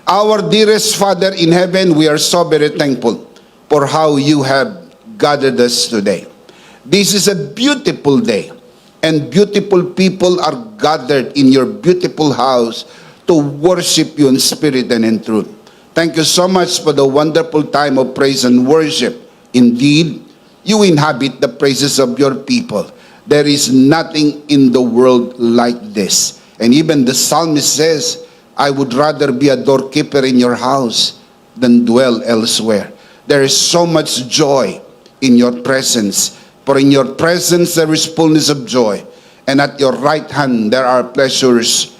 Our dearest Father in heaven, we are so very thankful for how you have gathered us today. This is a beautiful day, and beautiful people are gathered in your beautiful house to worship you in spirit and in truth. Thank you so much for the wonderful time of praise and worship. Indeed, you inhabit the praises of your people. There is nothing in the world like this. And even the psalmist says, I would rather be a doorkeeper in your house than dwell elsewhere. There is so much joy in your presence. For in your presence there is fullness of joy. And at your right hand there are pleasures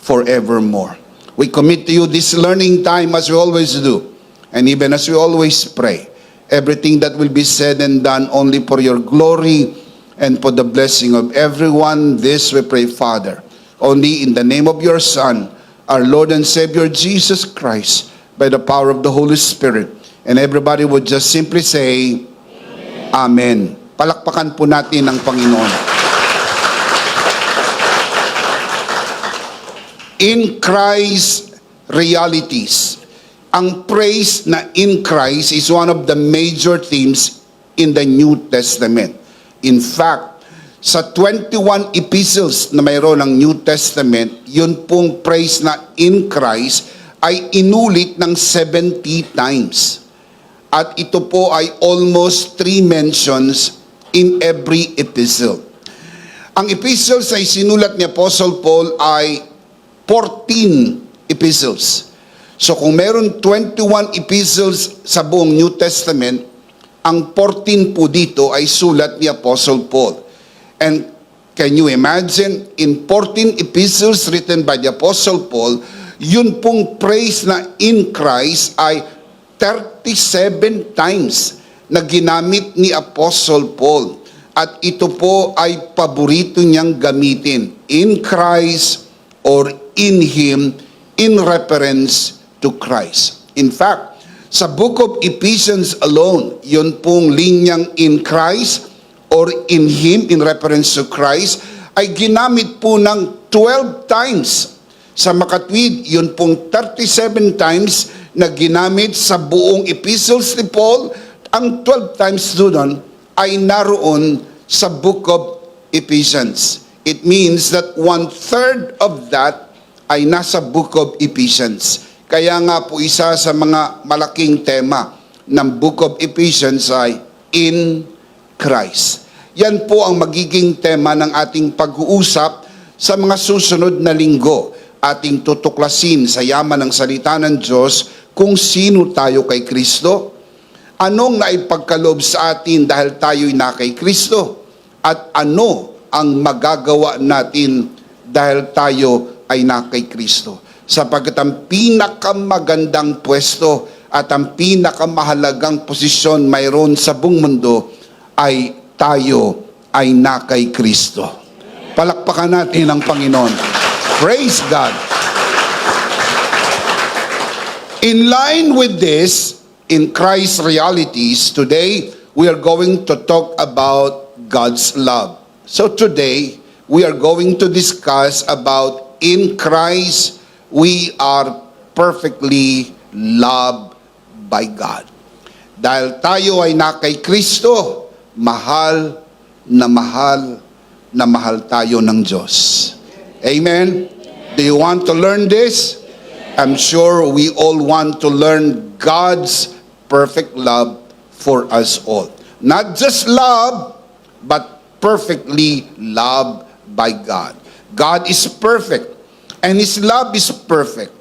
forevermore. We commit to you this learning time as we always do. And even as we always pray. Everything that will be said and done only for your glory and for the blessing of everyone. This we pray, Father. Only in the name of your Son, our Lord and Savior Jesus Christ, by the power of the Holy Spirit. And everybody would just simply say, Amen. Palakpakan po natin ang Panginoon. In Christ realities. Ang praise na in Christ is one of the major themes in the New Testament. In fact, sa 21 epistles na mayroon ng New Testament, yun pong praise na in Christ ay inulit ng 70 times. At ito po ay almost 3 mentions in every epistle. Ang epistles ay sinulat ni Apostle Paul ay 14 epistles. So kung meron 21 epistles sa buong New Testament, ang 14 po dito ay sulat ni Apostle Paul. And can you imagine, in 14 epistles written by the Apostle Paul, yun pong praise na in Christ ay 37 times na ginamit ni Apostle Paul. At ito po ay paborito niyang gamitin, in Christ or in Him, in reference to Christ. In fact, sa book of Ephesians alone, yun pong linyang in Christ or in Him, in reference to Christ, ay ginamit po ng 12 times. Sa makatwid, yun pong 37 times na ginamit sa buong epistles ni Paul. Ang 12 times doon ay naroon sa book of Ephesians. It means that 1/3 of that ay nasa book of Ephesians. Kaya nga po isa sa mga malaking tema ng book of Ephesians ay in Christ. Yan po ang magiging tema ng ating pag-uusap sa mga susunod na linggo. Ating tutuklasin sa yaman ng salita ng Diyos kung sino tayo kay Kristo, anong naipagkaloob sa atin dahil tayo'y na kay Kristo, at ano ang magagawa natin dahil tayo ay na kay Kristo. Sapagkat ang pinakamagandang pwesto at ang pinakamahalagang posisyon mayroon sa buong mundo ay tayo ay na kay Kristo. Palakpakan natin ang Panginoon. Praise God. In line with this, in Christ's realities, today we are going to talk about God's love. So today, we are going to discuss about in Christ, we are perfectly loved by God. Dahil tayo ay na kay Kristo, mahal na mahal na mahal tayo ng Diyos. Amen? Do you want to learn this? I'm sure we all want to learn God's perfect love for us all. Not just love, but perfectly loved by God. God is perfect, and His love is perfect,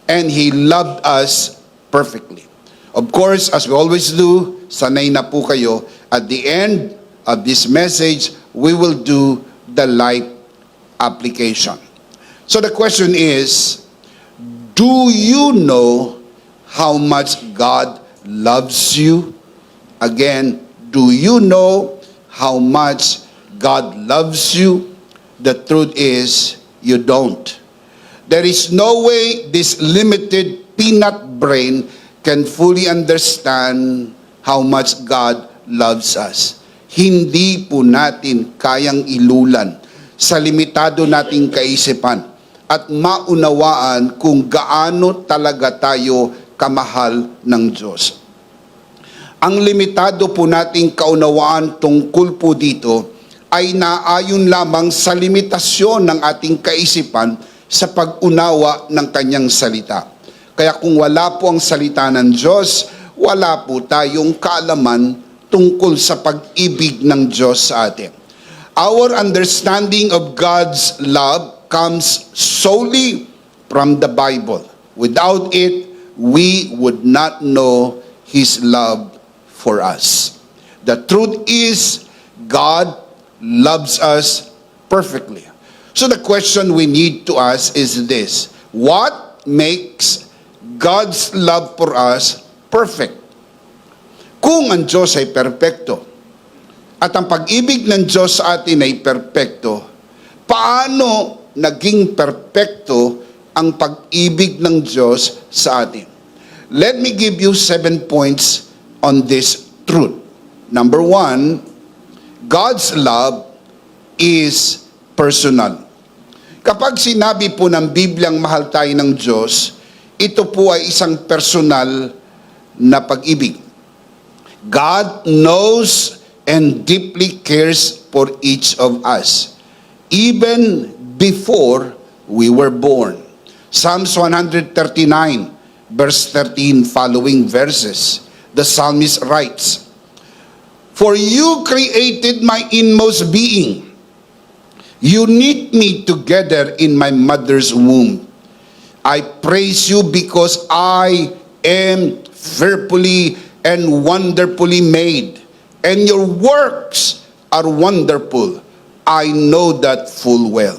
and He loved us perfectly. Of course, as we always do, sanay na po kayo, at the end of this message, we will do the life application. So the question is, do you know how much God loves you? Again, do you know how much God loves you? The truth is, you don't. There is no way this limited peanut brain can fully understand how much God loves us. Hindi po natin kayang ilulan sa limitado nating kaisipan at maunawaan kung gaano talaga tayo kamahal ng Diyos. Ang limitado po nating kaunawaan tungkol po dito ay naayon lamang sa limitasyon ng ating kaisipan sa pag-unawa ng kanyang salita. Kaya kung wala po ang salita ng Diyos, wala po tayong kaalaman tungkol sa pag-ibig ng Diyos sa atin. Our understanding of God's love comes solely from the Bible. Without it, we would not know His love for us. The truth is, God loves us perfectly. So the question we need to ask is this: what makes God's love for us perfect? Kung ang Diyos ay perpekto, at ang pag-ibig ng Diyos sa atin ay perpekto, paano naging perpekto ang pag-ibig ng Diyos sa atin? Let me give you 7 points on this truth. Number 1, God's love is personal. Kapag sinabi po ng Bibliang mahal tayo ng Diyos, ito po ay isang personal na pag-ibig. God knows and deeply cares for each of us, even before we were born. Psalms 139, verse 13, following verses, the psalmist writes, "For you created my inmost being. You knit me together in my mother's womb. I praise you because I am fearfully and wonderfully made, and your works are wonderful. I know that full well."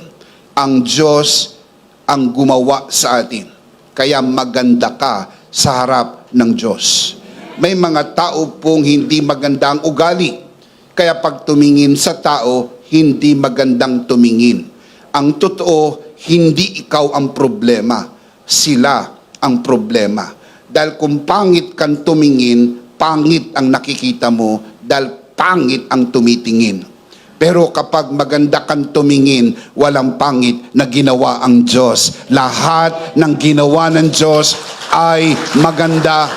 Ang Diyos ang gumawa sa atin, kaya maganda ka sa harap ng Diyos. May mga tao pong hindi maganda ang ugali, kaya pag tumingin sa tao, hindi magandang tumingin. Ang totoo, hindi ikaw ang problema, sila ang problema. Dahil kung pangit kang tumingin, pangit ang nakikita mo dahil pangit ang tumitingin. Pero kapag maganda kang tumingin, walang pangit na ginawa ang Diyos. Lahat ng ginawa ng Diyos ay maganda.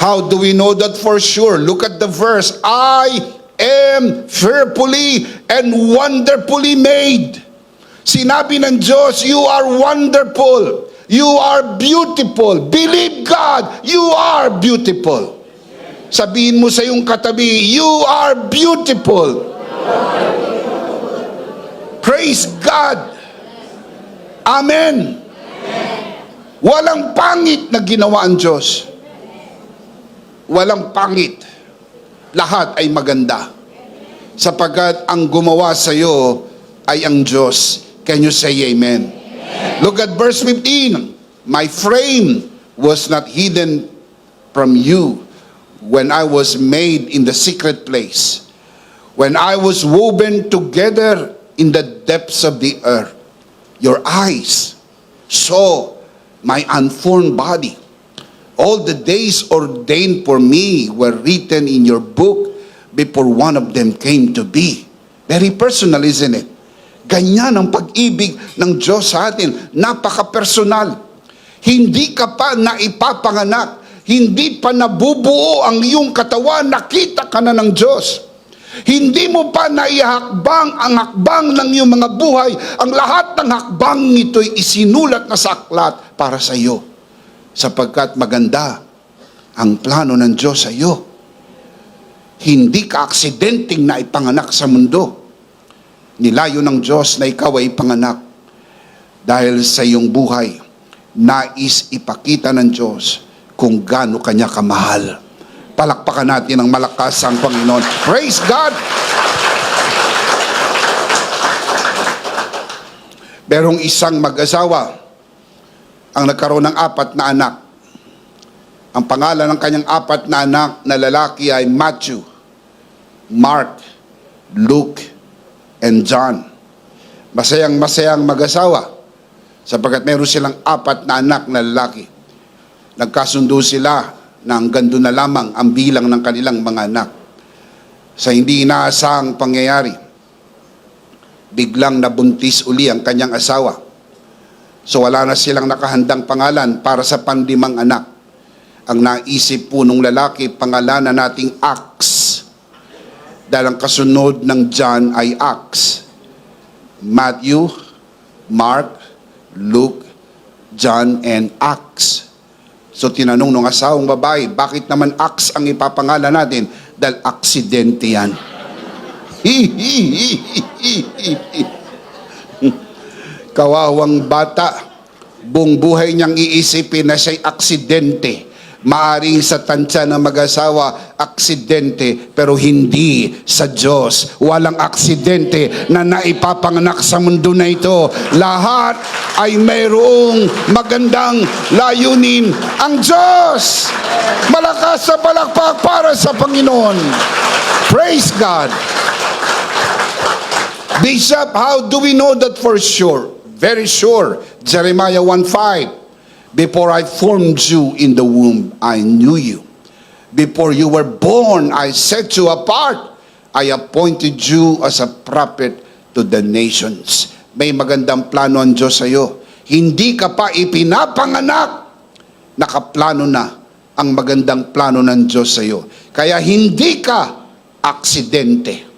How do we know that for sure? Look at the verse. I am fearfully and wonderfully made. Sinabi ng Diyos, you are wonderful. You are beautiful. Believe God, you are beautiful. Sabihin mo sa iyong katabi, you are beautiful. Praise God. Amen. Walang pangit na ginawa ang Diyos. Walang pangit. Lahat ay maganda. Sapagkat ang gumawa sa iyo ay ang Diyos. Can you say amen? Look at verse 15. My frame was not hidden from you when I was made in the secret place, when I was woven together in the depths of the earth. Your eyes saw my unformed body. All the days ordained for me were written in your book before one of them came to be. Very personal, isn't it? Ganyan ang pag-ibig ng Diyos sa atin. Napaka-personal. Hindi ka pa naipapanganak. Hindi pa nabubuo ang iyong katawan. Nakita ka na ng Diyos. Hindi mo pa naihakbang ang hakbang ng iyong mga buhay. Ang lahat ng hakbang ito'y isinulat na sa aklat para sa iyo. Sapagkat maganda ang plano ng Diyos sa iyo. Hindi ka aksidenteng na ipanganak sa mundo. Nilayo ng Diyos na ikaw ay ipanganak dahil sa iyong buhay, nais ipakita ng Diyos kung gaano kanya kamahal. Palakpakan natin ang malakas ang Panginoon. Praise God! Merong isang mag-asawa ang nagkaroon ng 4 na anak. Ang pangalan ng kanyang 4 na anak na lalaki ay Matthew, Mark, Luke, and John. Masayang mag-asawa sapagkat meron silang 4 na anak na lalaki. Nagkasundo sila na hanggang doon na lamang ang bilang ng kanilang mga anak. Sa hindi inaasahang pangyayari, biglang nabuntis uli ang kanyang asawa. So wala na silang nakahandang pangalan para sa panlimang anak. Ang naisip po nung lalaki, pangalanan nating Acts. Dahil ang kasunod ng John ay Acts. Matthew, Mark, Luke, John, and Acts. So tinanong nung asawang babae, bakit naman Acts ang ipapangalan natin? Dahil aksidente yan. Kawawang bata, buong buhay niyang iisipin na siya'y aksidente. Maaring sa tansya ng mag-asawa, aksidente, pero hindi sa Diyos. Walang aksidente na naipapanganak sa mundo na ito. Lahat ay mayroong magandang layunin. Ang Diyos! Malakas sa palakpak para sa Panginoon. Praise God! Bishop, how do we know that for sure? Very sure. Jeremiah 1:5. Before I formed you in the womb, I knew you. Before you were born, I set you apart. I appointed you as a prophet to the nations. May magandang plano ang Diyos sa iyo. Hindi ka pa ipinapanganak, nakaplano na ang magandang plano ng Diyos sa iyo. Kaya hindi ka aksidente.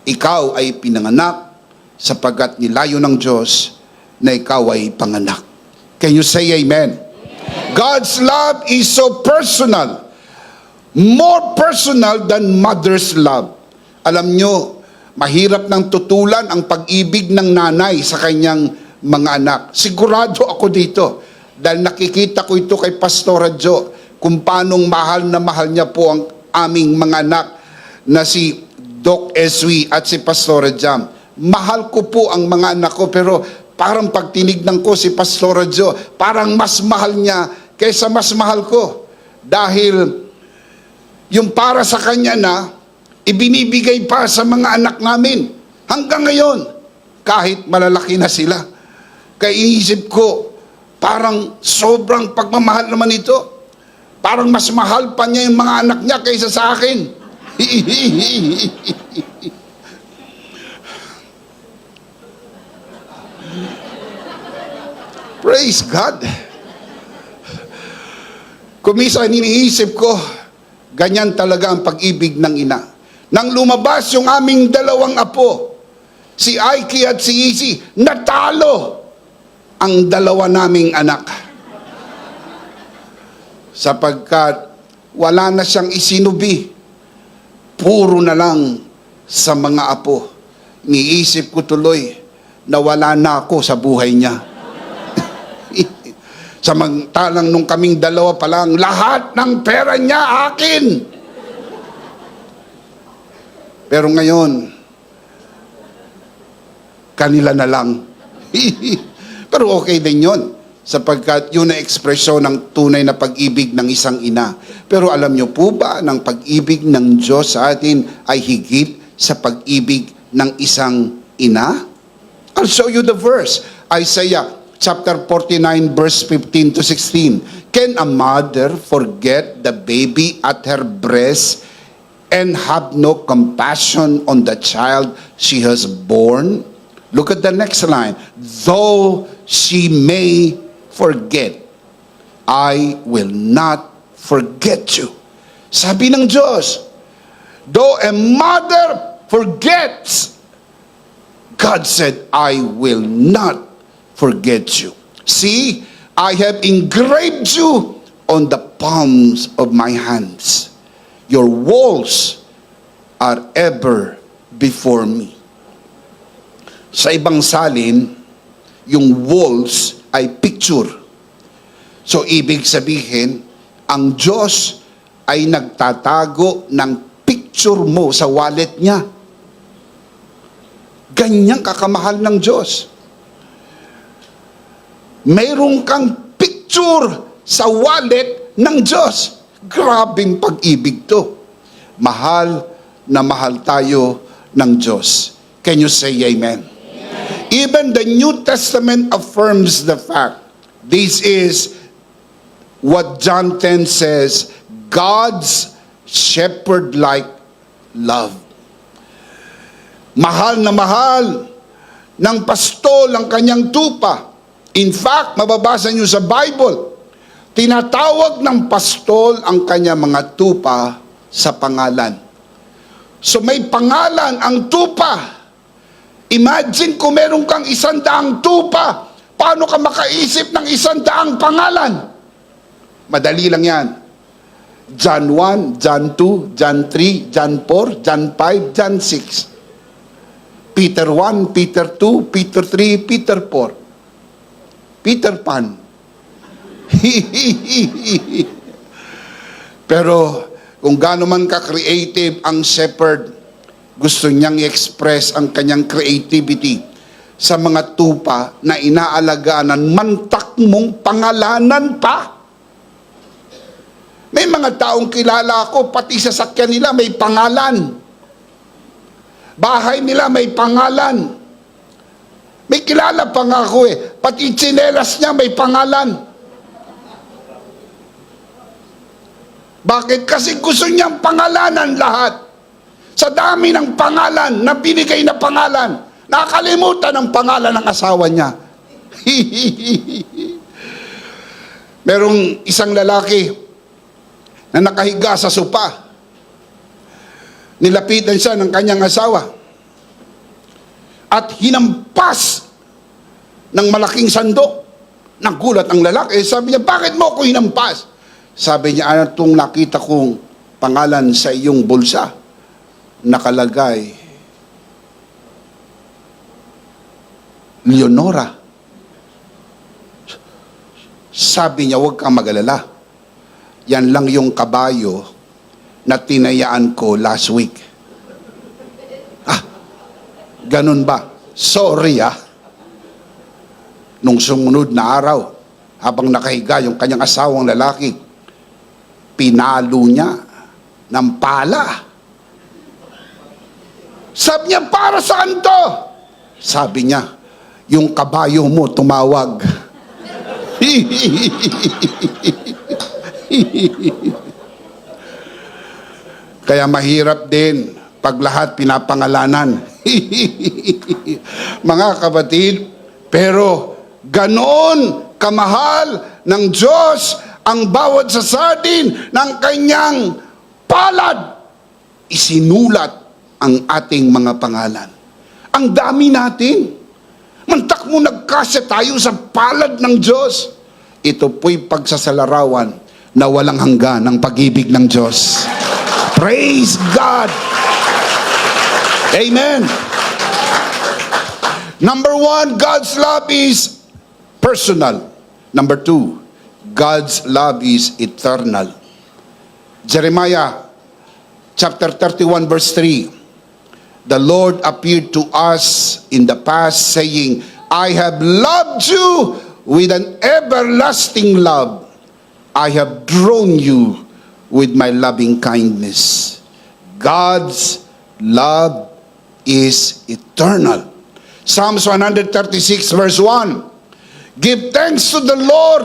Ikaw ay pinanganak sapagkat nilayo ng Diyos na ikaw ay panganak. Can you say amen? God's love is so personal. More personal than mother's love. Alam nyo, mahirap nang tutulan ang pag-ibig ng nanay sa kanyang mga anak. Sigurado ako dito. Dahil nakikita ko ito kay Pastora Jo, kung paanong mahal na mahal niya po ang aming mga anak na si Doc Eswi at si Pastora Jam. Mahal ko po ang mga anak ko, pero parang pag tinignan ko si Pastora Jo, parang mas mahal niya kaysa mas mahal ko. Dahil yung para sa kanya na, ibinibigay pa sa mga anak namin. Hanggang ngayon, kahit malalaki na sila. Kaya iisip ko, parang sobrang pagmamahal naman ito. Parang mas mahal pa niya yung mga anak niya kaysa sa akin. Praise God. Kumisa, iniisip ko, ganyan talaga ang pag-ibig ng ina. Nang lumabas yung aming dalawang apo, si Aiki at si Isi, natalo ang dalawa naming anak. Sapagkat wala na siyang isinubi, puro na lang sa mga apo. Niisip ko tuloy na wala na ako sa buhay niya. Samantalang nung kaming dalawa pa lang, lahat ng pera niya akin. Pero ngayon, kanila na lang. Pero okay din yun, sapagkat yun na ekspresyon ng tunay na pag-ibig ng isang ina. Pero alam niyo po ba, ng pag-ibig ng Diyos sa atin ay higit sa pag-ibig ng isang ina? I'll show you the verse. Isaiah chapter 49, verse 15 to 16. Can a mother forget the baby at her breast and have no compassion on the child she has born? Look at the next line. Though she may forget, I will not forget you. Sabi ng Diyos, though a mother forgets, God said, I will not forget you. See, I have engraved you on the palms of my hands. Your walls are ever before me. Sa ibang salin, yung walls ay picture. So, ibig sabihin, ang Diyos ay nagtatago ng picture mo sa wallet niya. Ganyang kakamahal ng Diyos. Mayroon kang picture sa wallet ng Diyos. Grabing pag-ibig to. Mahal na mahal tayo ng Diyos. Can you say amen? Amen. Even the New Testament affirms the fact. This is what John 10 says, God's shepherd-like love. Mahal na mahal ng pastol ang kanyang tupa. In fact, mababasa nyo sa Bible, tinatawag ng pastol ang kanyang mga tupa sa pangalan. So may pangalan ang tupa. Imagine kung meron kang 100 tupa, paano ka makaisip ng 100 pangalan? Madali lang yan. John 1, John 2, John 3, John 4, John 5, John 6. Peter 1, Peter 2, Peter 3, Peter 4. Peter Pan. Pero kung gaano man ka-creative ang shepherd, gusto niyang i-express ang kanyang creativity sa mga tupa na inaalagaan ng mantak mong pangalanan pa. May mga taong kilala ako, pati sa sakyan nila may pangalan. Bahay nila may pangalan. May kilala pa nga ako pati tsinelas niya may pangalan. Bakit? Kasi gusto niyang pangalanan lahat. Sa dami ng pangalan na binigay na pangalan, nakakalimutan ang pangalan ng asawa niya. Merong isang lalaki na nakahiga sa sopa. Nilapitan siya ng kanyang asawa at hinampas ng malaking sandok. Nagulat ang lalaki. Sabi niya, bakit mo ako hinampas? Sabi niya, ano itong nakita kong pangalan sa iyong bulsa? Nakalagay, Leonora. Sabi niya, huwag kang mag-alala. Yan lang yung kabayo na tinayaan ko last week. Ganun ba? Sorry Nung sumunod na araw, habang nakahiga yung kanyang asawang lalaki, pinalo niya ng pala. Sabi niya, para saan to? Sabi niya, yung kabayo mo tumawag. Kaya mahirap din pag lahat pinapangalanan. Mga kapatid, pero ganoon kamahal ng Diyos ang bawat sasadin ng kanyang palad. Isinulat ang ating mga pangalan. Ang dami natin. Mantak mo nagkasya tayo sa palad ng Diyos. Ito po'y pagsasalarawan na walang hanggan ng pag-ibig ng Diyos. Praise God! Amen! Number 1, God's love is personal. Number 2, God's love is eternal. Jeremiah chapter 31 verse 3. The Lord appeared to us in the past saying, I have loved you with an everlasting love. I have drawn you with my loving kindness. God's love is eternal. Psalms 136 verse 1. Give thanks to the Lord,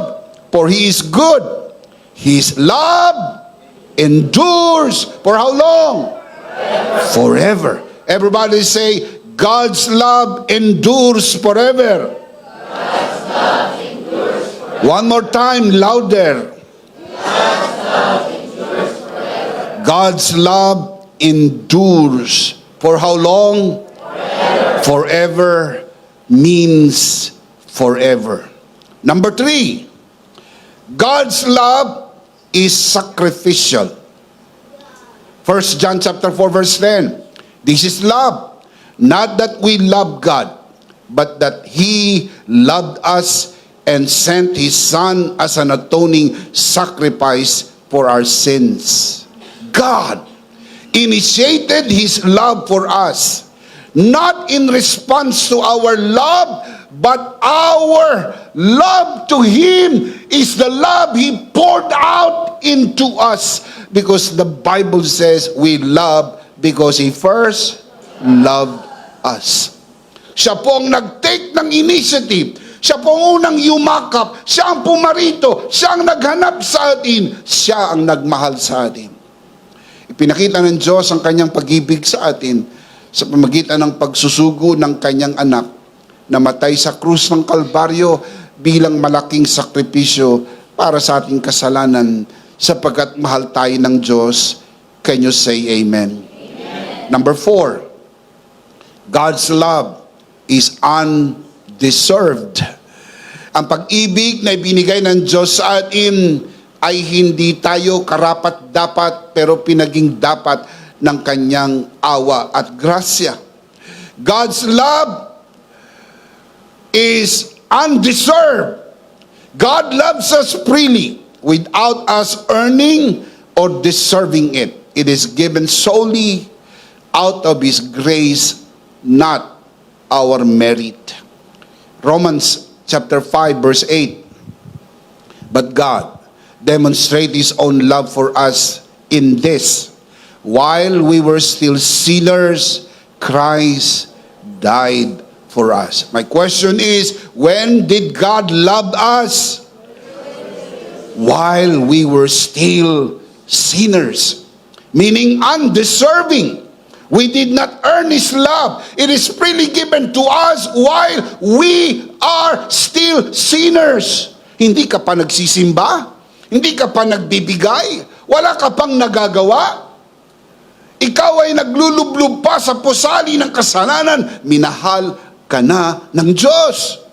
for He is good. His love endures for how long? Forever. Everybody say, God's love endures forever. God's love endures forever. One more time, louder. God's love endures forever. God's love endures. For how long? Forever. Forever means forever. Number 3, God's love is sacrificial. 1 John chapter 4 verse 10. This is love. Not that we love God, but that He loved us and sent His Son as an atoning sacrifice for our sins. God initiated His love for us, not in response to our love, but our love to Him is the love He poured out into us. Because the Bible says we love because He first loved us. Siya po ang nag-take ng initiative. Siya po ang unang yumakap. Siya ang pumarito. Siya ang naghanap sa atin. Siya ang nagmahal sa atin. Ipinakita ng Diyos ang kanyang pag-ibig sa atin sa pamagitan ng pagsusugo ng kanyang anak namatay sa krus ng Kalbaryo bilang malaking sakripisyo para sa ating kasalanan, sapagkat mahal tayo ng Diyos. Can you say amen? Amen. Number 4, God's love is undeserved. Ang pag-ibig na ibinigay ng Diyos sa atin ay hindi tayo karapat-dapat, pero pinaging dapat ng kanyang awa at grasya. God's love is undeserved. God loves us freely without us earning or deserving it. It is given solely out of His grace, not our merit. Romans chapter 5 verse 8. But God demonstrated His own love for us in this: while we were still sinners, Christ died for us. My question is, when did God love us? While we were still sinners. Meaning undeserving. We did not earn His love. It is freely given to us while we are still sinners. Hindi ka pa nagsisimba? Hindi ka pa nagbibigay? Wala ka pang nagagawa? Ikaw ay naglulublob pa sa pusali ng kasalanan, minahal ka na ng Diyos.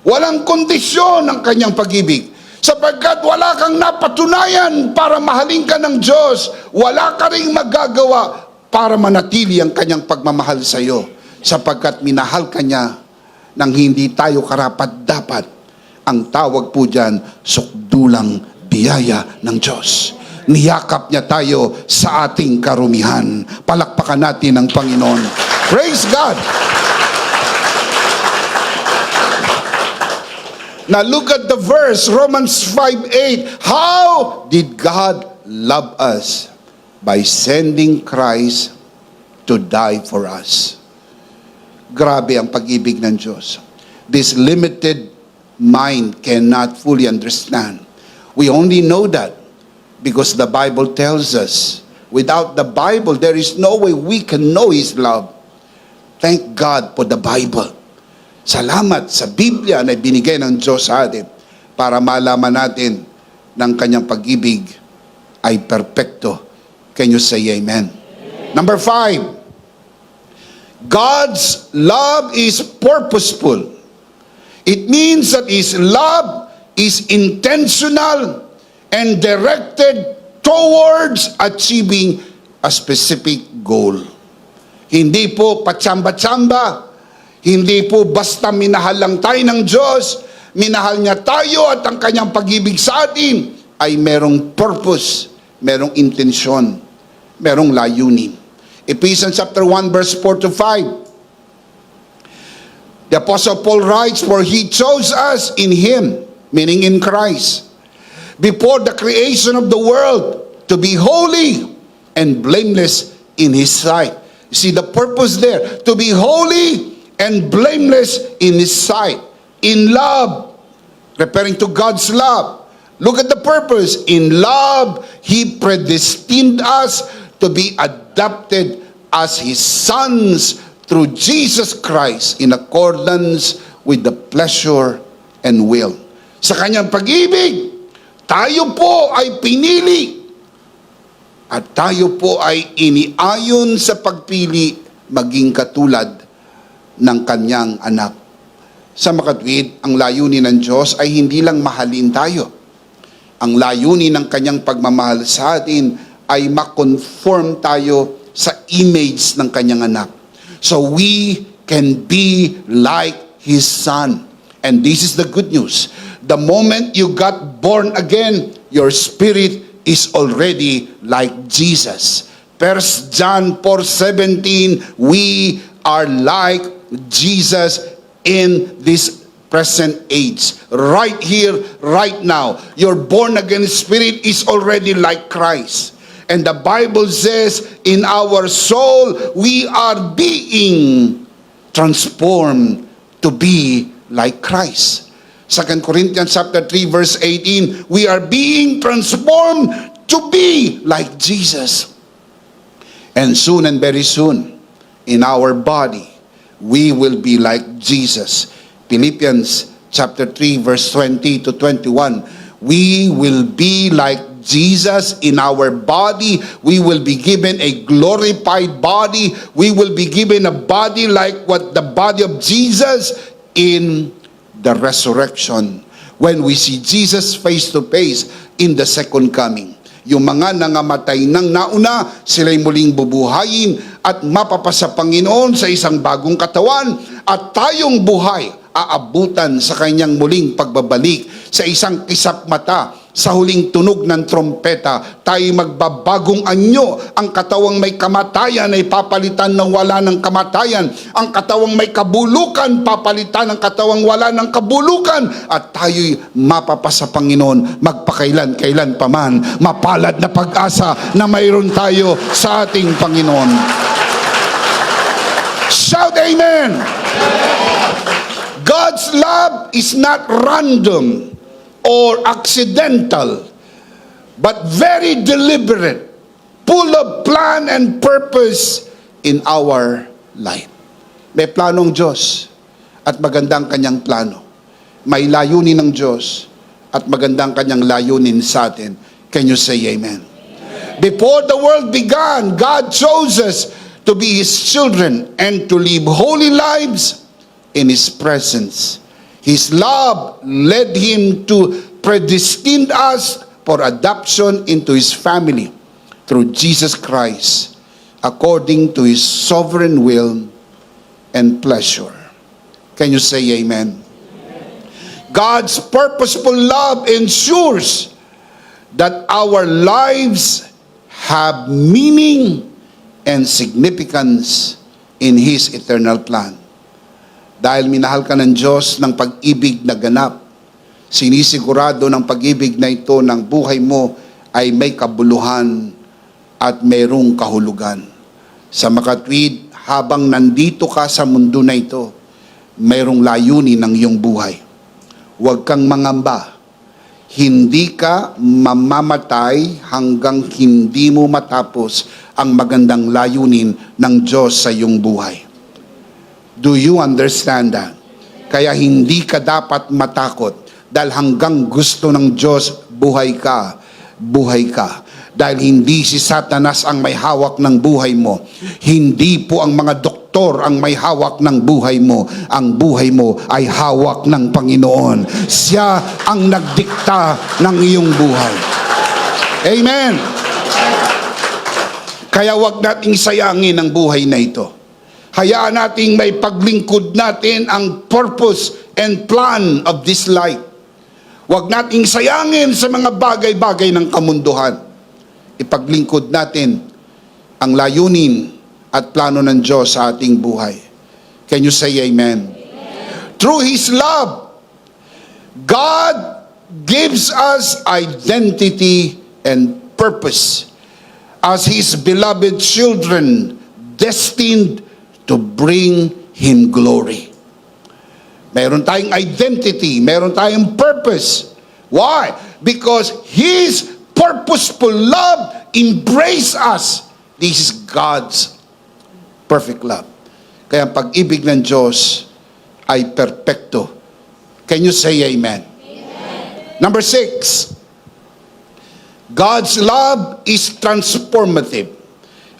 Walang kondisyon ang kanyang pag-ibig. Sapagkat wala kang napatunayan para mahalin ka ng Diyos, wala ka ring magagawa para manatili ang kanyang pagmamahal sa iyo. Sapagkat minahal ka niya nang hindi tayo karapat-dapat. Ang tawag po dyan, sukdulang biyaya ng Diyos. Niyakap niya tayo sa ating karumihan. Palakpakan natin ang Panginoon. Praise God! Now look at the verse, Romans 5:8. How did God love us? By sending Christ to die for us. Grabe ang pag-ibig ng Diyos. This limited mind cannot fully understand. We only know that because the Bible tells us. Without the Bible, there is no way we can know His love. Thank God for the Bible. Salamat sa Biblia na binigay ng Diyos sa atin para malaman natin ng kanyang pag-ibig ay perpekto. Can you say amen? Amen. Number 5, God's love is purposeful. It means that His love is intentional and directed towards achieving a specific goal. Hindi po patsamba-tsamba. Hindi po basta minahal lang tayo ng Diyos. Minahal niya tayo at ang kanyang pag-ibig sa atin ay merong purpose, merong intensyon, merong layunin. Ephesians chapter 1 verse 4 to 5. The Apostle Paul writes, "For He chose us in Him," meaning in Christ, "before the creation of the world, to be holy and blameless in His sight." You see the purpose there, to be holy and blameless in His sight. In love, referring to God's love. Look at the purpose. In love, He predestined us to be adopted as His sons through Jesus Christ in accordance with the pleasure and will. Sa kanyang pag-ibig, tayo po ay pinili at tayo po ay iniayon sa pagpili maging katulad ng kanyang anak. Sa makatwid, ang layunin ng Diyos ay hindi lang mahalin tayo. Ang layunin ng kanyang pagmamahal sa atin ay makonform tayo sa image ng kanyang anak. So we can be like His Son. And this is the good news. The moment you got born again, your spirit is already like Jesus. 1 John 4:17, we are like Jesus in this present age. Right here, right now. Your born again spirit is already like Christ. And the Bible says, in our soul, we are being transformed to be like Christ. 2 Corinthians chapter 3 verse 18, we are being transformed to be like Jesus. And soon and very soon, in our body, we will be like Jesus. Philippians chapter 3 verse 20 to 21. We will be like Jesus in our body. We will be given a glorified body. We will be given a body like what the body of Jesus in the resurrection. When we see Jesus face to face in the second coming. Yung mga nangamatay ng nauna, sila'y muling bubuhayin at mapapasa Panginoon sa isang bagong katawan at tayong buhay aabutan sa kanyang muling pagbabalik sa isang kisap mata. Sa huling tunog ng trompeta, tayo magbabagong anyo. Ang katawang may kamatayan ay papalitan ng wala ng kamatayan. Ang katawang may kabulukan, papalitan ng katawang wala ng kabulukan. At tayo'y mapapasa Panginoon magpakailan-kailan paman. Mapalad na pag-asa na mayroon tayo sa ating Panginoon. Shout amen! God's love is not random or accidental, but very deliberate, full of plan and purpose in our life. May planong Diyos at magandang kanyang plano. May layunin ng Diyos at magandang kanyang layunin sa atin. Can you say amen? Before the world began, God chose us to be His children and to live holy lives in His presence. His love led Him to predestine us for adoption into His family through Jesus Christ, according to His sovereign will and pleasure. Can you say amen? God's purposeful love ensures that our lives have meaning and significance in His eternal plan. Dahil minahal ka ng Diyos ng pag-ibig na ganap, sinisigurado ng pag-ibig na ito ng buhay mo ay may kabuluhan at mayroong kahulugan. Sa makatwid, habang nandito ka sa mundo na ito, mayroong layunin ng iyong buhay. Huwag kang mangamba. Hindi ka mamamatay hanggang hindi mo matapos ang magandang layunin ng Diyos sa iyong buhay. Do you understand that? Kaya hindi ka dapat matakot dahil hanggang gusto ng Diyos, buhay ka. Buhay ka. Dahil hindi si Satanas ang may hawak ng buhay mo. Hindi po ang mga doktor ang may hawak ng buhay mo. Ang buhay mo ay hawak ng Panginoon. Siya ang nagdikta ng iyong buhay. Amen! Kaya wag nating sayangin ang buhay na ito. Hayaan nating may paglingkod natin ang purpose and plan of this life. Huwag nating sayangin sa mga bagay-bagay ng kamunduhan. Ipaglingkod natin ang layunin at plano ng Diyos sa ating buhay. Can you say amen? Through His love, God gives us identity and purpose as His beloved children destined to bring Him glory. Meron tayong identity, meron tayong purpose. Why? Because His purposeful love embrace us. This is God's perfect love. Kaya ang pag-ibig ng Diyos ay perpekto. Can you say amen? Amen. Number 6, God's love is transformative.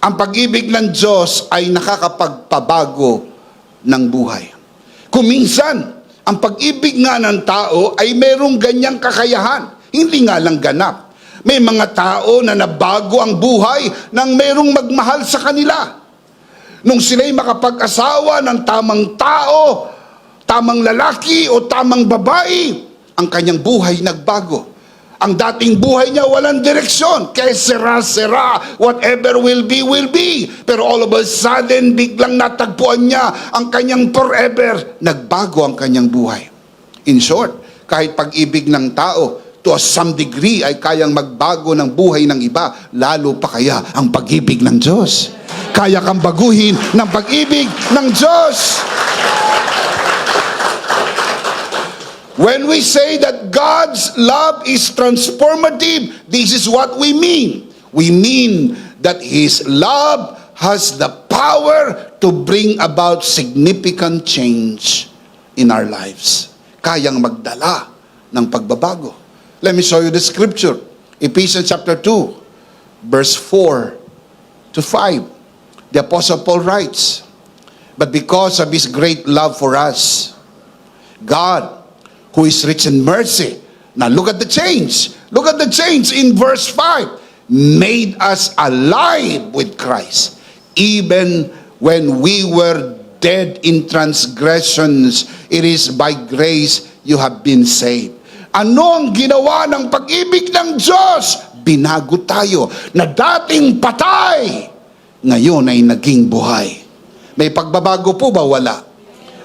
Ang pag-ibig ng Diyos ay nakakapagpabago ng buhay. Kung minsan, ang pag-ibig nga ng tao ay merong ganyang kakayahan. Hindi nga lang ganap. May mga tao na nabago ang buhay nang merong magmahal sa kanila. Nung sila'y makapag-asawa ng tamang tao, tamang lalaki o tamang babae, ang kanyang buhay nagbago. Ang dating buhay niya walang direksyon. Kaya sera-sera, whatever will be, will be. Pero all of a sudden, biglang natagpuan niya ang kanyang forever. Nagbago ang kanyang buhay. In short, kahit pag-ibig ng tao, to some degree ay kayang magbago ng buhay ng iba, lalo pa kaya ang pag-ibig ng Diyos. Kaya kang baguhin ng pag-ibig ng Diyos. When we say that God's love is transformative, this is what we mean. We mean that His love has the power to bring about significant change in our lives. Kayang magdala ng pagbabago. Let me show you the scripture. Ephesians chapter 2, verse 4 to 5. The Apostle Paul writes, "But because of His great love for us, God, who is rich in mercy." Now look at the change. Look at the change in verse 5. "Made us alive with Christ, even when we were dead in transgressions. It is by grace you have been saved." Ano ang ginawa ng pag-ibig ng Diyos? Binago tayo na dating patay, ngayon ay naging buhay. May pagbabago po ba? Wala.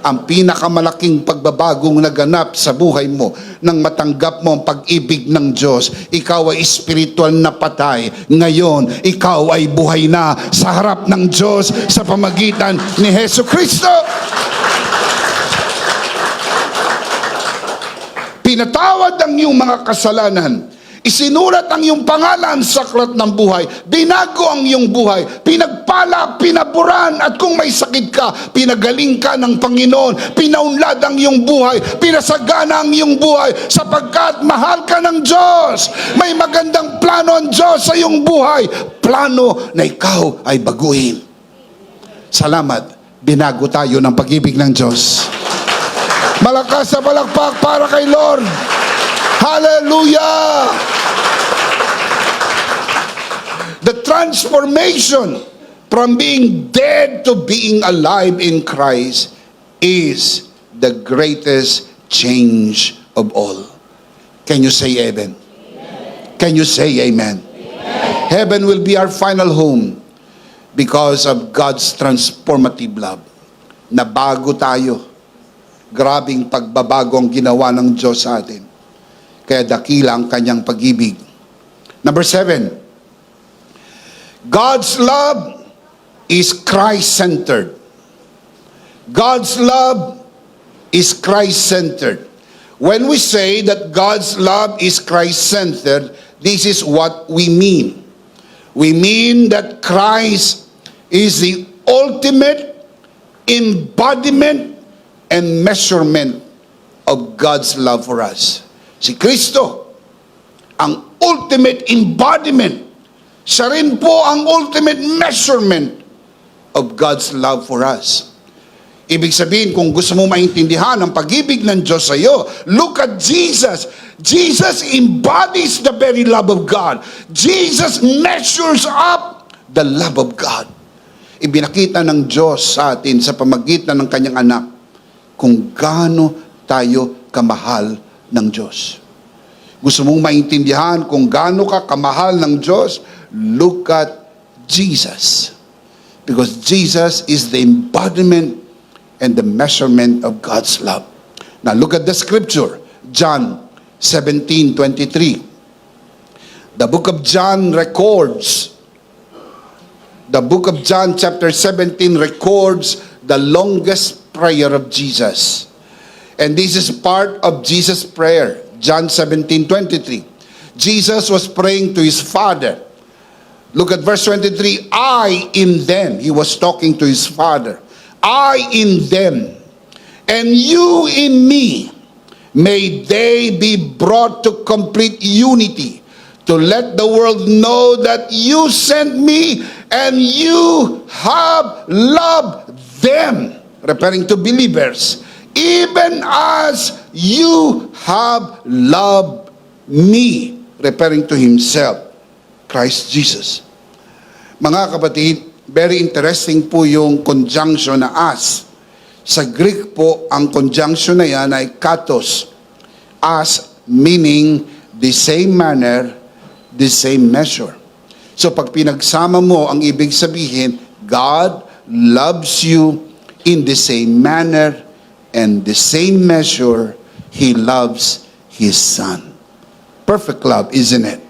Ang pinakamalaking pagbabagong naganap sa buhay mo nang matanggap mo ang pag-ibig ng Diyos, ikaw ay spiritual na patay. Ngayon, ikaw ay buhay na sa harap ng Diyos sa pamagitan ni Hesus Kristo. Pinatawad ang iyong mga kasalanan. Isinulat ang iyong pangalan sa aklat ng buhay. Binago ang iyong buhay. Pinagpala, pinaburan, at kung may sakit ka, pinagaling ka ng Panginoon. Pinaunlad ang iyong buhay. Pinasagana ang iyong buhay sapagkat mahal ka ng Diyos. May magandang plano ang Diyos sa iyong buhay. Plano na ikaw ay baguhin. Salamat. Binago tayo ng pag-ibig ng Diyos. Malakas sa palakpak para kay Lord. Hallelujah! The transformation from being dead to being alive in Christ is the greatest change of all. Can you say amen? Can you say amen? Heaven will be our final home because of God's transformative love. Nabago tayo. Grabing pagbabago ang ginawa ng Diyos sa atin. Kaya dakila ang kanyang pag-ibig. Number 7, God's love is Christ-centered. God's love is Christ-centered. When we say that God's love is Christ-centered, this is what we mean. We mean that Christ is the ultimate embodiment and measurement of God's love for us. Si Kristo, ang ultimate embodiment. Siya rin po ang ultimate measurement of God's love for us. Ibig sabihin, kung gusto mo maintindihan ang pag-ibig ng Diyos sa iyo, look at Jesus. Jesus embodies the very love of God. Jesus measures up the love of God. Ibinakita ng Diyos sa atin sa pamagitan ng kanyang anak kung gaano tayo kamahal ng Diyos. Gusto mong maintindihan kung gaano ka kamahal ng Diyos? Look at Jesus. Because Jesus is the embodiment and the measurement of God's love. Now look at the scripture. John 17:23. The book of John records, the book of John chapter 17 records the longest prayer of Jesus. And this is part of Jesus' prayer. John 17:23. Jesus was praying to his Father. Look at verse 23. I in them. He was talking to his Father. I in them, and you in me. May they be brought to complete unity, to let the world know that you sent me and you have loved them, referring to believers, even as you have loved me, referring to himself, Christ Jesus. Mga kapatid, very interesting po yung conjunction na as. Sa Greek po, ang conjunction na yan ay katos. As meaning the same manner, the same measure. So pag pinagsama mo, ang ibig sabihin, God loves you in the same manner and the same measure He loves His Son. Perfect love, isn't it?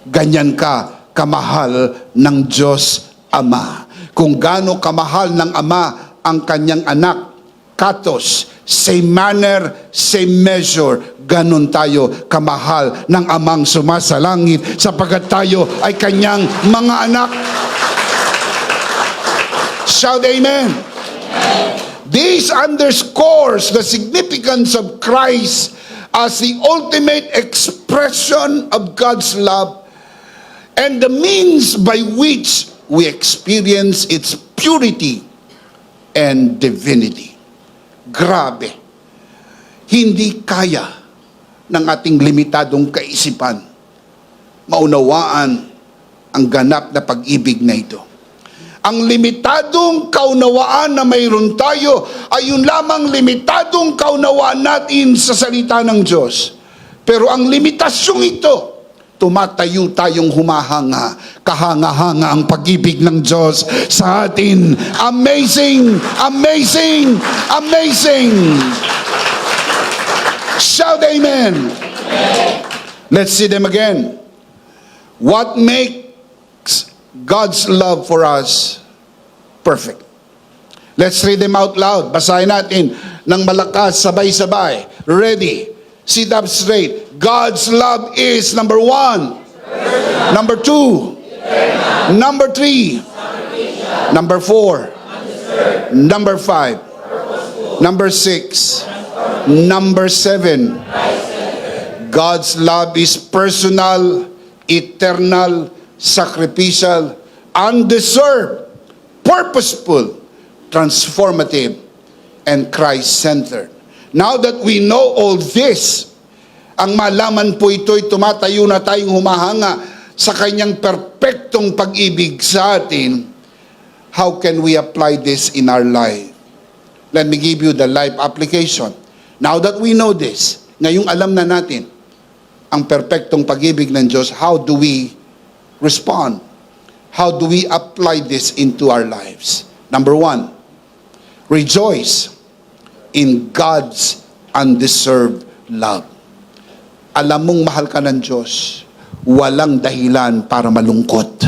Ganyan ka kamahal ng Diyos Ama. Kung gaano kamahal ng Ama ang kanyang anak, katos, same manner, same measure, ganon tayo kamahal ng Amang sumasalangit sapagkat tayo ay kanyang mga anak. Shout amen. This underscores the significance of Christ as the ultimate expression of God's love and the means by which we experience its purity and divinity. Grabe. Hindi kaya ng ating limitadong kaisipan maunawaan ang ganap na pag-ibig na ito. Ang limitadong kaunawaan na mayroon tayo ay yun lamang limitadong kaunawaan natin sa salita ng Diyos. Pero ang limitasyong ito, tumatayo tayong humahanga, kahanga-hanga ang pag-ibig ng Diyos sa atin. Amazing! Amazing! Amazing! Shout amen! Let's see them again. What makes God's love for us perfect? Let's read them out loud. Basahin natin ng malakas, sabay-sabay. Ready? Sit up straight. God's love is number 1. Number 2. Number 3. Number 4. Number 5. Number 6. Number 7. God's love is personal, eternal, sacrificial, undeserved, purposeful, transformative, and Christ-centered. Now that we know all this, ang malaman po ito'y tumatayo na tayong humahanga sa kanyang perpektong pag-ibig sa atin. How can we apply this in our life? Let me give you the life application. Now that we know this, ngayong alam na natin ang perpektong pag-ibig ng Diyos, how do we respond? How do we apply this into our lives? Number 1, rejoice in God's undeserved love. Alam mong mahal ka ng Diyos, walang dahilan para malungkot.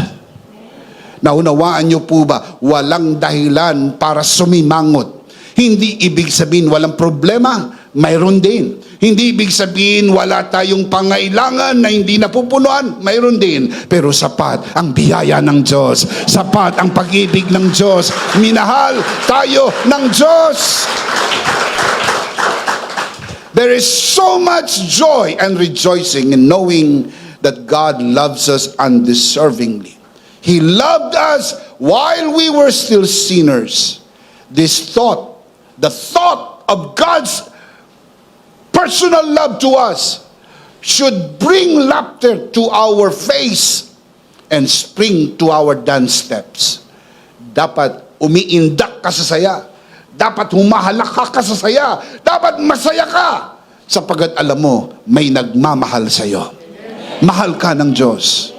Naunawaan niyo po ba? Walang dahilan para sumimangot. Hindi ibig sabihin walang problema, mayroon din. Hindi ibig sabihin wala tayong pangailangan na hindi napupunuan, mayroon din. Pero sapat ang biyaya ng Diyos. Sapat ang pag-ibig ng Diyos. Minahal tayo ng Diyos. There is so much joy and rejoicing in knowing that God loves us undeservingly. He loved us while we were still sinners. This thought, the thought of God's personal love to us should bring laughter to our face and spring to our dance steps. Dapat umiindak ka sa saya. Dapat humahalak ka sa saya. Dapat masaya ka. Sapagat alam mo, may nagmamahal sa iyo. Mahal ka ng Diyos.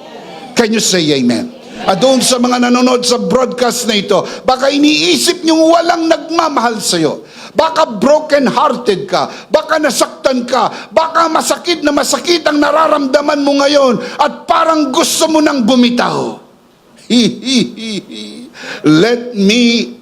Can you say amen? At doon sa mga nanonood sa broadcast na ito, baka iniisip niyong walang nagmamahal sa iyo. Baka broken-hearted ka, baka nasaktan ka, baka masakit na masakit ang nararamdaman mo ngayon at parang gusto mo nang bumitaw. Let me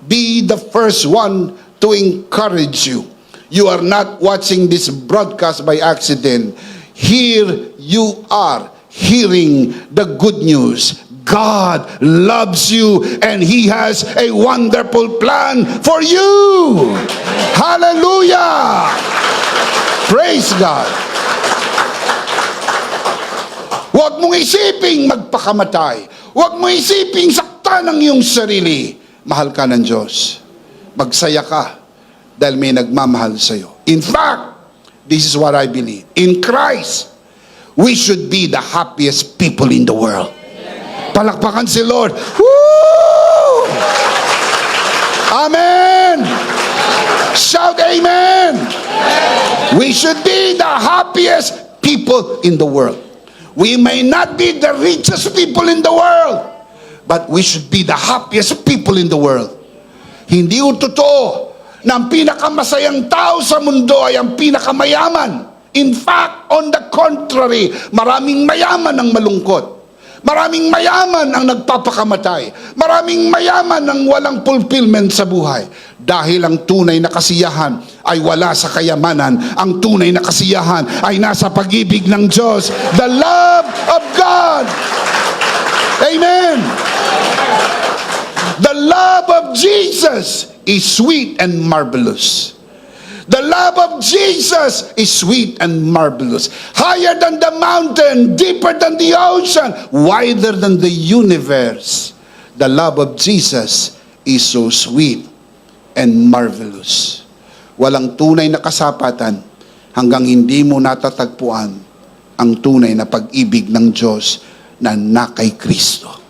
be the first one to encourage you. You are not watching this broadcast by accident. Here you are hearing the good news. God loves you and He has a wonderful plan for you. Hallelujah! Praise God! Huwag mong isiping magpakamatay. Huwag mong isiping saktan ang iyong sarili. Mahal ka ng Diyos. Magsaya ka dahil may nagmamahal sa iyo. In fact, this is what I believe. In Christ, we should be the happiest people in the world. Palakpakan si Lord. Woo! Amen! Shout amen! We should be the happiest people in the world. We may not be the richest people in the world, but we should be the happiest people in the world. Hindi yung totoo na ang pinakamasayang tao sa mundo ay ang pinakamayaman. In fact, on the contrary, maraming mayaman ang malungkot. Maraming mayaman ang nagpapakamatay. Maraming mayaman ang walang fulfillment sa buhay. Dahil ang tunay na kasiyahan ay wala sa kayamanan. Ang tunay na kasiyahan ay nasa pag-ibig ng Diyos. The love of God. Amen. The love of Jesus is sweet and marvelous. The love of Jesus is sweet and marvelous. Higher than the mountain, deeper than the ocean, wider than the universe. The love of Jesus is so sweet and marvelous. Walang tunay na kasapatan hanggang hindi mo natatagpuan ang tunay na pag-ibig ng Diyos na kay Kristo.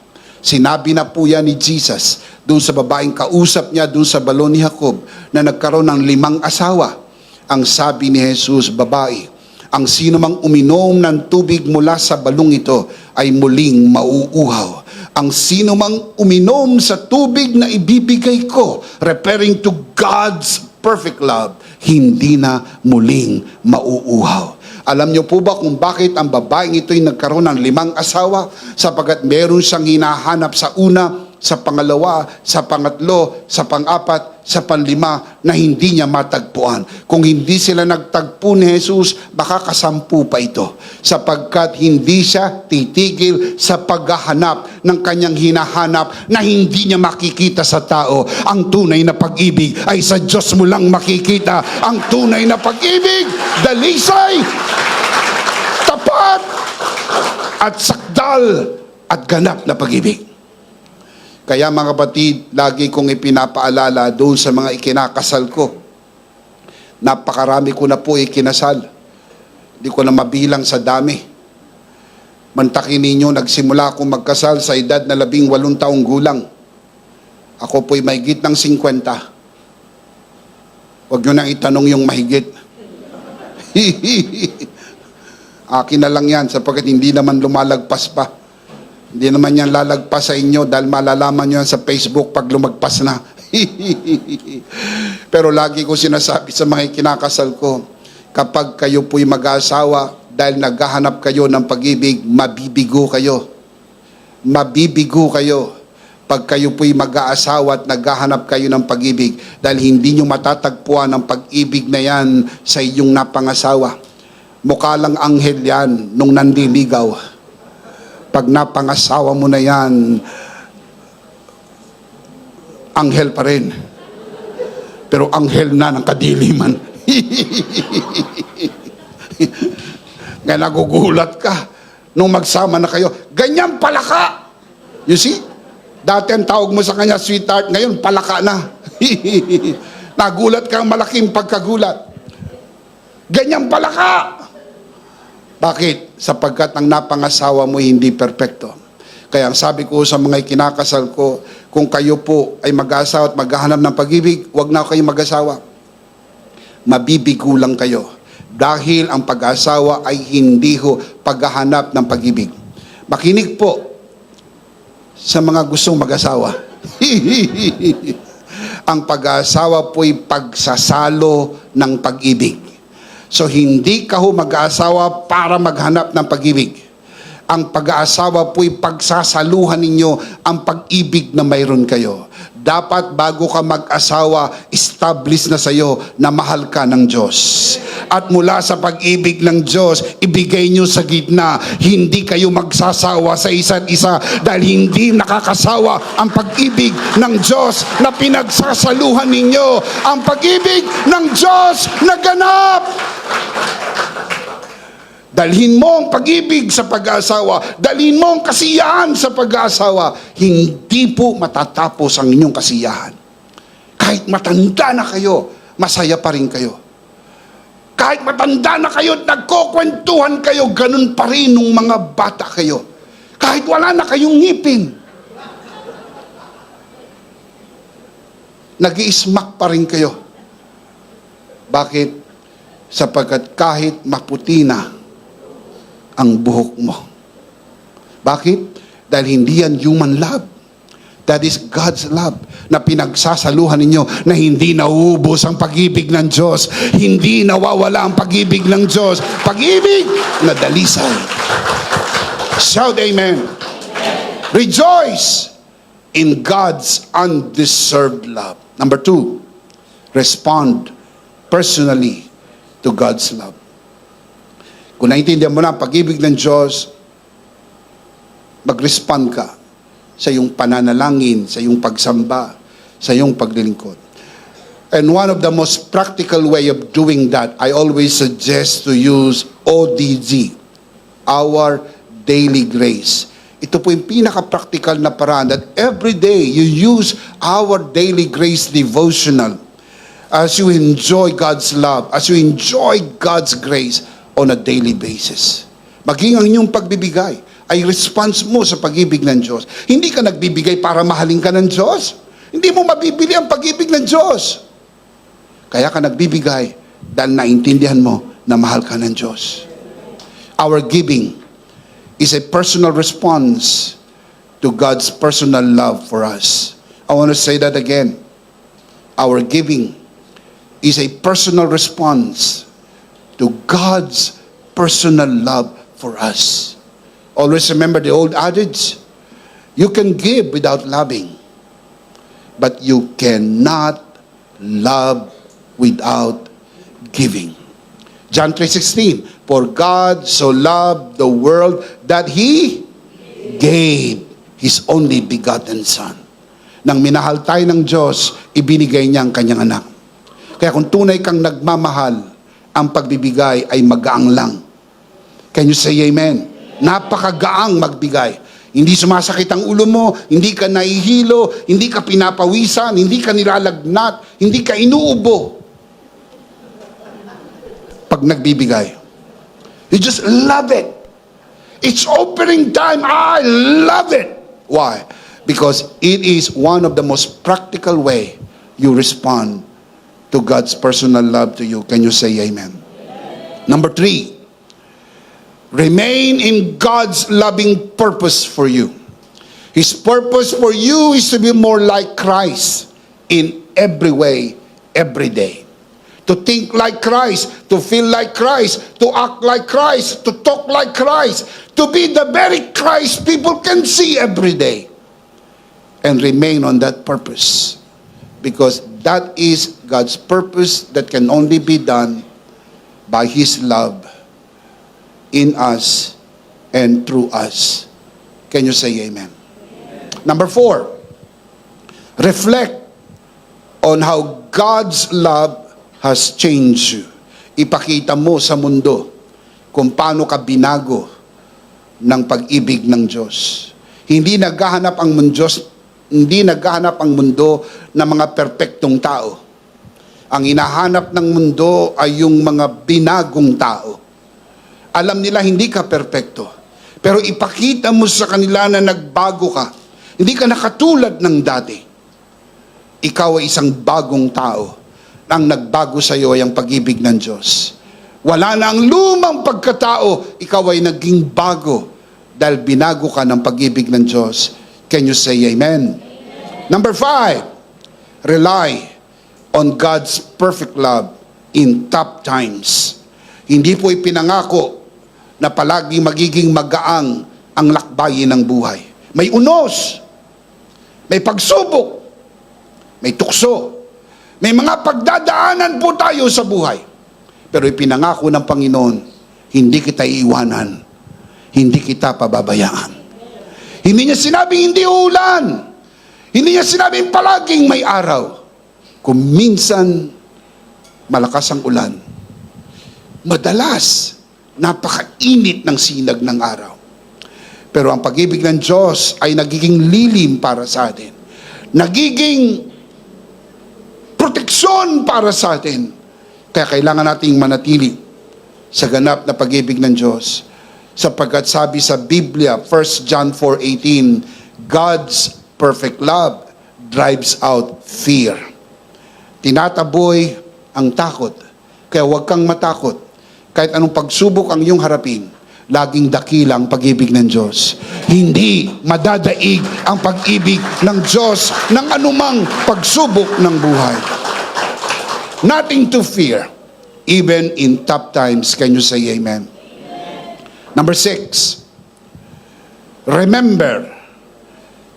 Sinabi na po yan ni Jesus doon sa babaeng kausap niya doon sa balon ni Jacob na nagkaroon ng 5 asawa. Ang sabi ni Jesus, babae, ang sino mang uminom ng tubig mula sa balong ito ay muling mauuhaw. Ang sino mang uminom sa tubig na ibibigay ko, referring to God's perfect love, hindi na muling mauuhaw. Alam niyo po ba kung bakit ang babaeng ito'y nagkaroon ng 5 asawa? Sapagat meron siyang hinahanap sa una, sa pangalawa, sa pangatlo, sa pang-4, sa panlima na hindi niya matagpuan. Kung hindi sila nagtagpo ni Jesus, baka kasampu pa ito. Sapagkat hindi siya titigil sa paghahanap ng kanyang hinahanap na hindi niya makikita sa tao. Ang tunay na pag-ibig ay sa Diyos mo lang makikita. Ang tunay na pag-ibig, dalisay, tapat, at sakdal, at ganap na pag-ibig. Kaya mga kapatid, lagi kong ipinapaalala doon sa mga ikinakasal ko. Napakarami ko na po ikinasal. Hindi ko na mabilang sa dami. Mantakin ninyo, nagsimula akong magkasal sa edad na 18 taong gulang. Ako po'y mahigit ng 50. Huwag nyo nang itanong yung mahigit. Akin na lang yan, sapagkat hindi naman lumalagpas pa. Hindi naman yan lalagpas sa inyo dahil malalaman nyo yan sa Facebook pag lumagpas na. Pero lagi ko sinasabi sa mga kinakasal ko, kapag kayo po'y mag-aasawa dahil naghahanap kayo ng pag-ibig, mabibigo kayo. Mabibigo kayo. Pag kayo po'y mag-aasawa at naghahanap kayo ng pag-ibig dahil hindi nyo matatagpuan ang pag-ibig na yan sa iyong napangasawa. Mukha lang anghel yan nung nandiligaw. Pag napangasawa mo na yan, anghel pa rin. Pero anghel na ng kadiliman. Kaya nagugulat ka nung magsama na kayo. Ganyan palaka. You see? Dati ang tawag mo sa kanya, sweetheart. Ngayon, palaka na. Nagulat kang malaking pagkagulat. Ganyan palaka. Bakit? Sapagkat ang napangasawa mo hindi perpekto. Kaya ang sabi ko sa mga kinakasal ko, kung kayo po ay mag-asawa at maghahanap ng pag-ibig, huwag na kayo mag-asawa. Mabibigo lang kayo. Dahil ang pag-asawa ay hindi ho paghahanap ng pag-ibig. Makinig po sa mga gustong mag-asawa. Ang pag-asawa po'y pagsasalo ng pag-ibig. So hindi ka ho mag-aasawa para maghanap ng pag-ibig. Ang pag-aasawa po'y pagsasaluhan ninyo ang pag-ibig na mayroon kayo. Dapat bago ka mag-asawa, establish na sa iyo na mahal ka ng Diyos. At mula sa pag-ibig ng Diyos, ibigay nyo sa gitna. Hindi kayo magsasawa sa isa't isa dahil hindi nakakasawa ang pag-ibig ng Diyos na pinagsasaluhan ninyo. Ang pag-ibig ng Diyos na ganap. Dalhin mo ang pag-ibig sa pag-aasawa. Dalhin mo ang kasiyahan sa pag-aasawa. Hindi po matatapos ang inyong kasiyahan. Kahit matanda na kayo, masaya pa rin kayo. Kahit matanda na kayo at nagkukwentuhan kayo, ganun pa rin nung mga bata kayo. Kahit wala na kayong ngipin. Nag-i-smack pa rin kayo. Bakit? Sapagkat kahit maputi na ang buhok mo. Bakit? Dahil hindi yan human love. That is God's love na pinagsasaluhan ninyo na hindi nauubos ang pag-ibig ng Diyos. Hindi nawawala ang pag-ibig ng Diyos. Pag-ibig na dalisay. Shout amen. Rejoice in God's undeserved love. Number 2, respond personally to God's love. Kung naiintindihan mo na ang pag-ibig ng Diyos, mag-respond ka sa iyong pananalangin, sa iyong pagsamba, sa iyong paglilingkod. And one of the most practical way of doing that, I always suggest to use ODG, Our Daily Grace. Ito po yung pinaka-practical na paraan that every day you use Our Daily Grace devotional as you enjoy God's love, as you enjoy God's grace on a daily basis. Maging ang inyong pagbibigay ay response mo sa pag-ibig ng Diyos. Hindi ka nagbibigay para mahalin ka ng Diyos. Hindi mo mabibili ang pag-ibig ng Diyos. Kaya ka nagbibigay dahil naintindihan mo na mahal ka ng Diyos. Our giving is a personal response to God's personal love for us. I want to say that again. Our giving is a personal response to God's personal love for us. Always remember the old adage, you can give without loving, but you cannot love without giving. John 3:16, for God so loved the world that He gave His only begotten Son. Nang minahal tayo ng Diyos, ibinigay niya ang kanyang anak. Kaya kung tunay kang nagmamahal, ang pagbibigay ay magaang lang. Can you say amen? Napakagaang magbigay. Hindi sumasakit ang ulo mo, hindi ka nahihilo, hindi ka pinapawisan, hindi ka nilalagnat, hindi ka inuubo. Pag nagbibigay. You just love it. It's opening time. I love it. Why? Because it is one of the most practical way you respond to God's personal love to you. Can you say amen? Number 3, remain in God's loving purpose for you. His purpose for you is to be more like Christ in every way, every day. To think like Christ, to feel like Christ, to act like Christ, to talk like Christ, to be the very Christ people can see every day. And remain on that purpose. Because that is God's purpose that can only be done by His love in us and through us. Can you say amen? Number 4, reflect on how God's love has changed you. Ipakita mo sa mundo kung paano ka binago ng pag-ibig ng Diyos. Hindi naghahanap ang mundo ng mga perpektong tao. Ang hinahanap ng mundo ay yung mga binagong tao. Alam nila hindi ka perpekto. Pero ipakita mo sa kanila na nagbago ka. Hindi ka nakatulad ng dati. Ikaw ay isang bagong tao. Ang nagbago sa iyo ay ang pag-ibig ng Diyos. Wala na ang lumang pagkatao. Ikaw ay naging bago dahil binago ka ng pag-ibig ng Diyos. Can you say amen? Number 5, rely on God's perfect love in tough times. Hindi po ipinangako na palagi magiging magaang ang lakbayin ng buhay. May unos, may pagsubok, may tukso, may mga pagdadaanan po tayo sa buhay. Pero ipinangako ng Panginoon, hindi kita iiwanan, hindi kita pababayaan. Hindi niya sinabing hindi uulan, hindi niya sinabing palaging may araw. Kung minsan malakas ang ulan, madalas napakainit ng sinag ng araw. Pero ang pag-ibig ng Diyos ay nagiging lilim para sa atin. Nagiging proteksyon para sa atin. Kaya kailangan nating manatili sa ganap na pag-ibig ng Diyos. Sapagkat sabi sa Biblia, 1 John 4:18, God's perfect love drives out fear. Tinataboy ang takot. Kaya huwag kang matakot. Kahit anong pagsubok ang iyong harapin, laging dakilang pag-ibig ng Diyos. Hindi madadaig ang pag-ibig ng Diyos ng anumang pagsubok ng buhay. Nothing to fear, even in tough times. Can you say amen? Number 6, remember,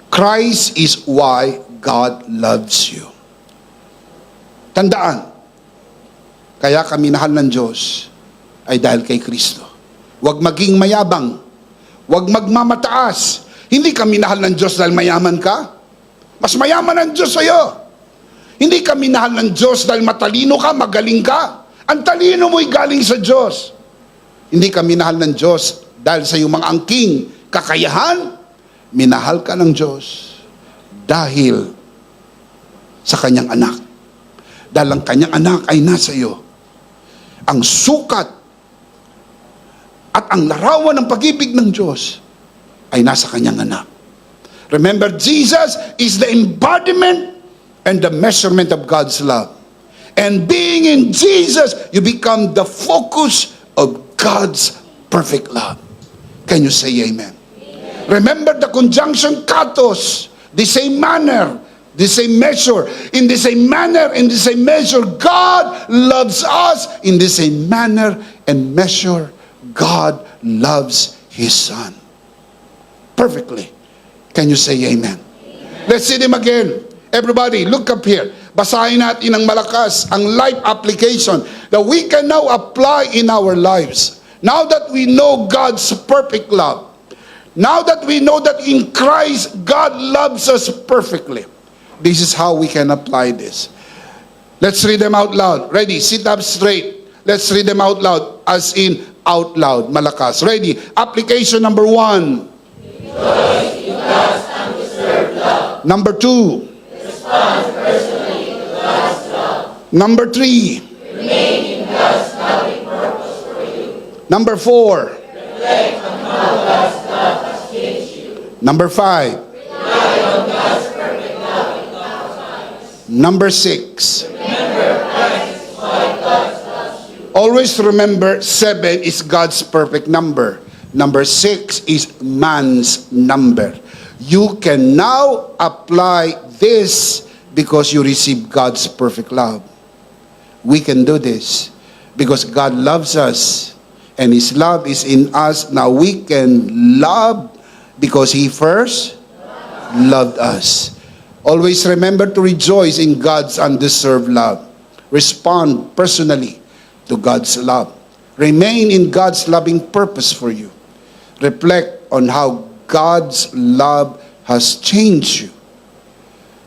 Christ is why God loves you. Tandaan, kaya kami minahal ng Diyos ay dahil kay Kristo. Huwag maging mayabang, huwag magmamataas, Hindi ka minahal ng Diyos dahil mayaman ka. Mas mayaman ang Diyos sa'yo. Hindi ka minahal ng Diyos dahil matalino ka, magaling ka. Ang talino mo'y galing sa Diyos. Hindi ka minahal ng Diyos dahil sa iyong mga angking kakayahan. Minahal ka ng Diyos dahil sa kanyang anak. Dahil ang kanyang anak ay nasa iyo. Ang sukat at ang larawan ng pag-ibig ng Diyos ay nasa kanyang anak. Remember, Jesus is the embodiment and the measurement of God's love. And being in Jesus, you become the focus of God's perfect love. Can you say amen? Remember the conjunction katos, the same manner, the same measure. In the same manner, in the same measure, God loves us. In the same manner and measure, God loves His Son. Perfectly. Can you say amen? Let's see them again. Everybody, look up here. Basahin natin ng malakas ang life application that we can now apply in our lives. Now that we know God's perfect love, now that we know that in Christ, God loves us perfectly, this is how we can apply this. Let's read them out loud. Ready? Sit up straight. Let's read them out loud, as in out loud. Malakas. Ready? Application number 1. Number 2. Respond personally to God's love. Number 3. Remain in God's loving purpose for you. Number 4. Reflect on how God's love has changed you. Number 5. Rely on God's perfect love in all times. Number 6. Remember, Christ is why God loves you. Always remember 7 is God's perfect number. Number 6 is man's number. You can now apply this because you receive God's perfect love. We can do this because God loves us and His love is in us. Now we can love because He first loved us. Always remember to rejoice in God's undeserved love. Respond personally to God's love. Remain in God's loving purpose for you. Reflect on how God's love has changed you.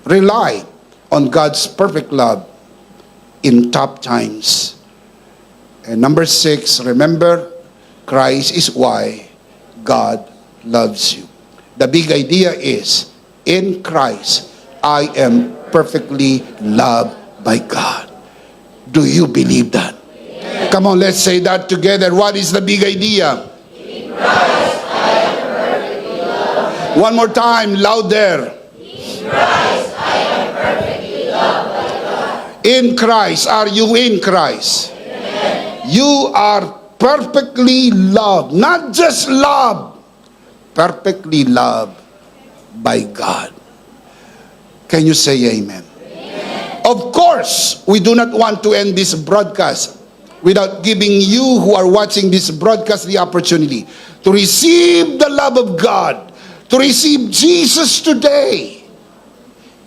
Rely on God's perfect love in tough times. And number 6, remember, Christ is why God loves you. The big idea is, in Christ, I am perfectly loved by God. Do you believe that? Amen. Come on, let's say that together. What is the big idea? In Christ, I am perfectly loved. One more time, louder. In Christ, I am perfectly loved by God. In Christ, are you in Christ? Amen. You are perfectly loved. Not just loved, perfectly loved by God. Can you say amen? Amen. Of course, we do not want to end this broadcast without giving you who are watching this broadcast the opportunity to receive the love of God, to receive Jesus today,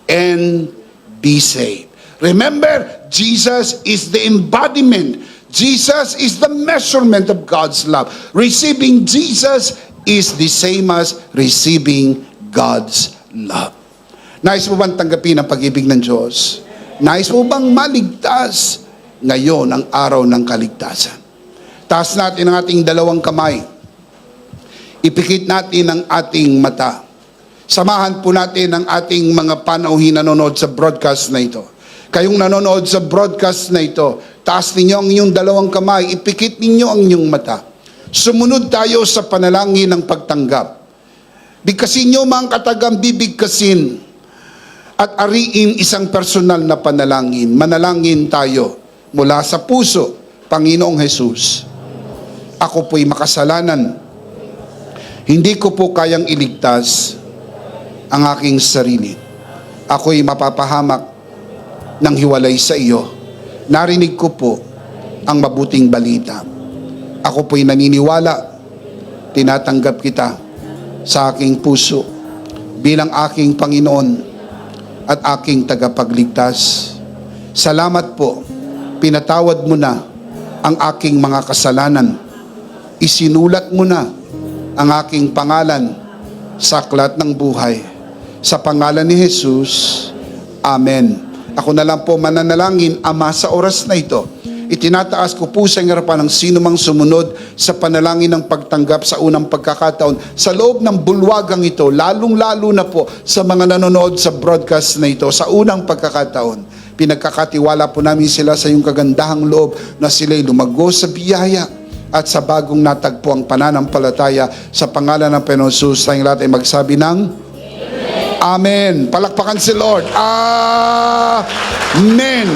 and be saved. Remember, Jesus is the embodiment. Jesus is the measurement of God's love. Receiving Jesus is the same as receiving God's love. Nais mo bang tanggapin ang pag-ibig ng Diyos? Nais mo bang maligtas ngayon ang araw ng kaligtasan? Taas natin ang ating dalawang kamay. Ipikit natin ang ating mata. Samahan po natin ang ating mga panauhin nanonood sa broadcast na ito. Kayong nanonood sa broadcast na ito, taas ninyo ang inyong dalawang kamay, ipikit ninyo ang inyong mata. Sumunod tayo sa panalangin ng pagtanggap. Bigkasin nyo mga katagang bibigkasin at ariin isang personal na panalangin. Manalangin tayo mula sa puso. Panginoong Jesus, ako po'y makasalanan. Hindi ko po kayang iligtas ang aking sarili. Ako'y mapapahamak ng hiwalay sa iyo. Narinig ko po ang mabuting balita. Ako po'y naniniwala, tinatanggap kita sa aking puso bilang aking Panginoon at aking tagapagligtas. Salamat po, pinatawad mo na ang aking mga kasalanan. Isinulat mo na ang aking pangalan sa aklat ng buhay. Sa pangalan ni Jesus, Amen. Ako na lang po mananalangin, Ama, sa oras na ito. Itinataas ko po sa harapan ng sino mang sumunod sa panalangin ng pagtanggap sa unang pagkakataon sa loob ng bulwagang ito, lalong-lalo na po sa mga nanonood sa broadcast na ito sa unang pagkakataon. Pinagkakatiwala po namin sila sa iyong kagandahang loob na sila'y lumago sa biyaya at sa bagong natagpo ang pananampalataya sa pangalan ng Panginoon Jesus. Tayong lahat ay magsabi ng Amen. Palakpakan si Lord. Amen.